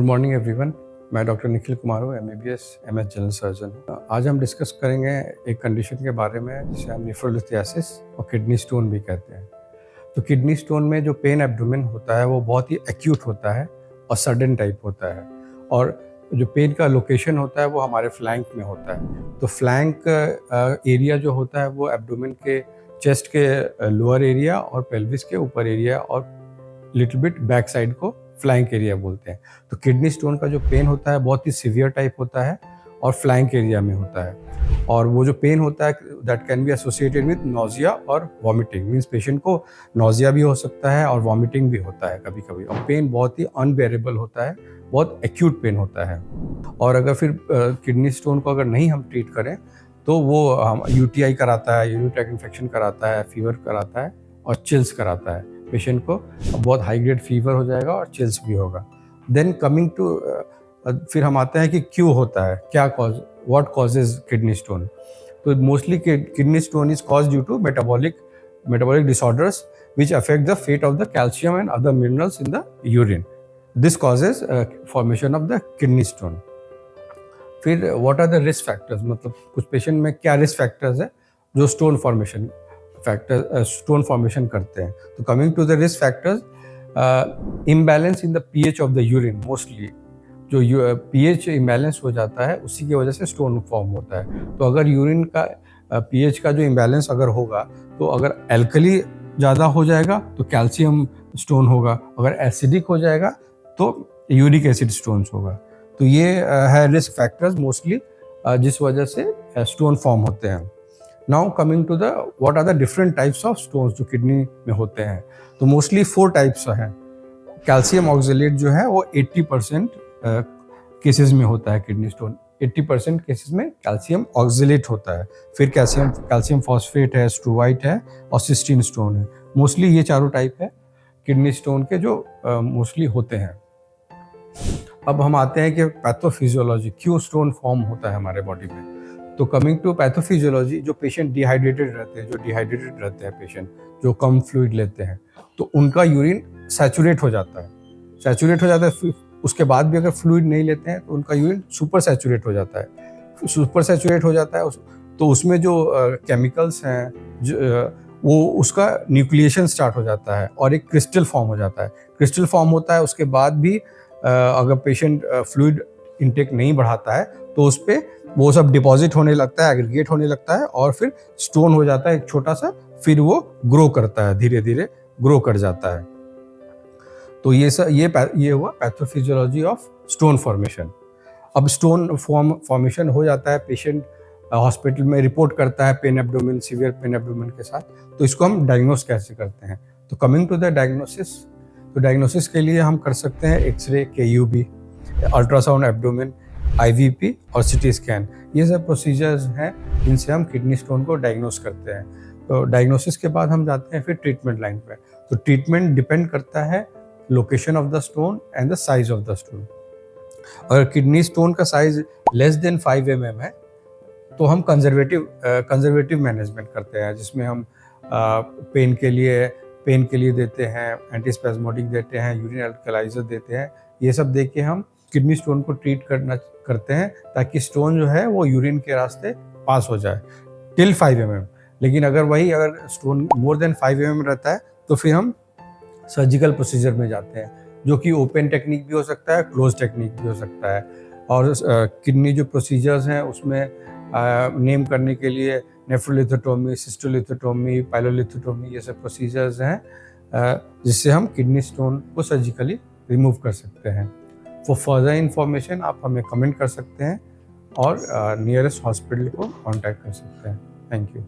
Morning everyone. मैं doctor Nikhil Kumar हूँ, MBBS MS general surgeon. आज हम डिस्कस करेंगे एक कंडीशन के बारे में जिसे हम नेफ्रोलिथियासिस और किडनी स्टोन भी कहते हैं। तो किडनी स्टोन में जो पेन एब्डोमेन होता है वो बहुत ही एक्यूट होता है और सडन टाइप होता है, और जो पेन का लोकेशन होता है वो हमारे फ्लैंक में होता है। तो फ्लैंक एरिया जो होता है वो एब्डोमेन के चेस्ट के लोअर एरिया और पेल्विस के ऊपर एरिया और लिटिल बिट बैक साइड को फ्लैंक एरिया बोलते हैं। तो किडनी स्टोन का जो पेन होता है बहुत ही सीवियर टाइप होता है और फ्लैंक एरिया में होता है, और वो जो पेन होता है that can be associated with nausea और वॉमिटिंग। मीन्स पेशेंट को नोजिया भी हो सकता है और वॉमिटिंग भी होता है कभी कभी, और पेन बहुत ही अनबेरेबल होता है, बहुत एक्यूट पेन होता है। और अगर फिर किडनी स्टोन को अगर नहीं हम ट्रीट करें तो वो हम यूटीआई कराता है, यूरिनरी ट्रैक्ट इन्फेक्शन कराता है, फीवर कराता है और चिल्स कराता है। पेशेंट को बहुत हाई ग्रेड फीवर हो जाएगा और चिल्स भी होगा। देन कमिंग टू फिर हम आते हैं कि क्यों होता है, क्या cause, what causes kidney stone. तो mostly kidney stone is cause due to metabolic disorders which affect the fate of the calcium and other minerals in the urine. This causes formation of the kidney stone. फिर what are the risk factors, मतलब कुछ patient में क्या risk factors है जो stone formation करते हैं। तो coming to the risk factors, imbalance in the pH of the urine. Mostly जो पीएच इम्बैलेंस हो जाता है उसी की वजह से स्टोन फॉर्म होता है। तो अगर यूरिन का पीएच का जो इम्बैलेंस अगर होगा तो अगर एल्कली ज़्यादा हो जाएगा तो कैल्शियम स्टोन होगा, अगर एसिडिक हो जाएगा तो यूरिक एसिड स्टोन्स होगा। तो ये है रिस्क फैक्टर्स मोस्टली जिस वजह से स्टोन फॉर्म होते हैं। Now coming to the what are the different types of stones जो किडनी में होते हैं। तो मोस्टली 4 टाइप्स हैं। कैल्शियम ऑक्जेलेट जो है वो 80% केसेस में होता है किडनी स्टोन। 80% केसेस में कैल्शियम ऑक्जेलेट होता है। फिर कैल्शियम फॉस्फेट है, स्ट्रूवाइट है और सिस्टीन स्टोन है। मोस्टली ये चारों टाइप है किडनी स्टोन के जो मोस्टली होते हैं। अब हम आते हैं कि पैथोफिजियोलॉजी, क्यों स्टोन फॉर्म होता है हमारे बॉडी में। तो कमिंग टू पैथोफिजियोलॉजी, जो पेशेंट डिहाइड्रेटेड रहते हैं पेशेंट जो कम फ्लूइड लेते हैं, तो उनका यूरिन सैचुरेट हो जाता है। फिर उसके बाद भी अगर फ्लूइड नहीं लेते हैं तो उनका यूरिन सुपर सैचुरेट हो जाता है। तो उसमें जो केमिकल्स हैं वो उसका न्यूक्लिएशन स्टार्ट हो जाता है और एक क्रिस्टल फॉर्म होता है। उसके बाद भी अगर पेशेंट फ्लूइड इंटेक नहीं बढ़ाता है तो उस पर वो सब डिपॉजिट होने लगता है, एग्रीगेट होने लगता है और फिर स्टोन हो जाता है एक छोटा सा। फिर वो ग्रो करता है, धीरे धीरे ग्रो कर जाता है। तो ये हुआ पैथोफिजियोलॉजी ऑफ स्टोन फॉर्मेशन। अब स्टोन फॉर्मेशन हो जाता है, पेशेंट हॉस्पिटल में रिपोर्ट करता है सीवियर पेन एब्डोमेन के साथ। तो इसको हम डायग्नोस कैसे करते हैं। तो कमिंग टू द डायग्नोसिस, तो डायग्नोसिस के लिए हम कर सकते हैं x-ray, KUB, ultrasound abdomen, IVP और CT स्कैन। ये सब प्रोसीजर्स हैं जिनसे हम किडनी स्टोन को डायग्नोस करते हैं। तो डायग्नोसिस के बाद हम जाते हैं फिर ट्रीटमेंट लाइन पे। तो ट्रीटमेंट डिपेंड करता है location of the stone and the size of the stone. अगर किडनी स्टोन का साइज लेस देन 5 mm है तो हम कंजर्वेटिव मैनेजमेंट करते हैं, जिसमें हम पेन के लिए देते हैं, एंटीस्पेस्मोडिक देते हैं, यूरिन अल्कलाइजर देते हैं। ये सब दे के हम किडनी स्टोन को ट्रीट करते हैं ताकि स्टोन जो है वो यूरिन के रास्ते पास हो जाए टिल 5 mm। लेकिन अगर स्टोन मोर देन 5 mm रहता है तो फिर हम सर्जिकल प्रोसीजर में जाते हैं, जो कि ओपन टेक्निक भी हो सकता है, क्लोज टेक्निक भी हो सकता है। और किडनी जो प्रोसीजर्स हैं उसमें नेम करने के लिए नेफ्रोलिथोटोमी, सिस्टोलिथोटोमी, पाइलोलिथोटोमी, ये सब प्रोसीजर्स हैं जिससे हम किडनी स्टोन को सर्जिकली रिमूव कर सकते हैं। फॉर फर्दर इंफॉर्मेशन आप हमें कमेंट कर सकते हैं और नियरेस्ट हॉस्पिटल को कॉन्टैक्ट कर सकते हैं। Thank you.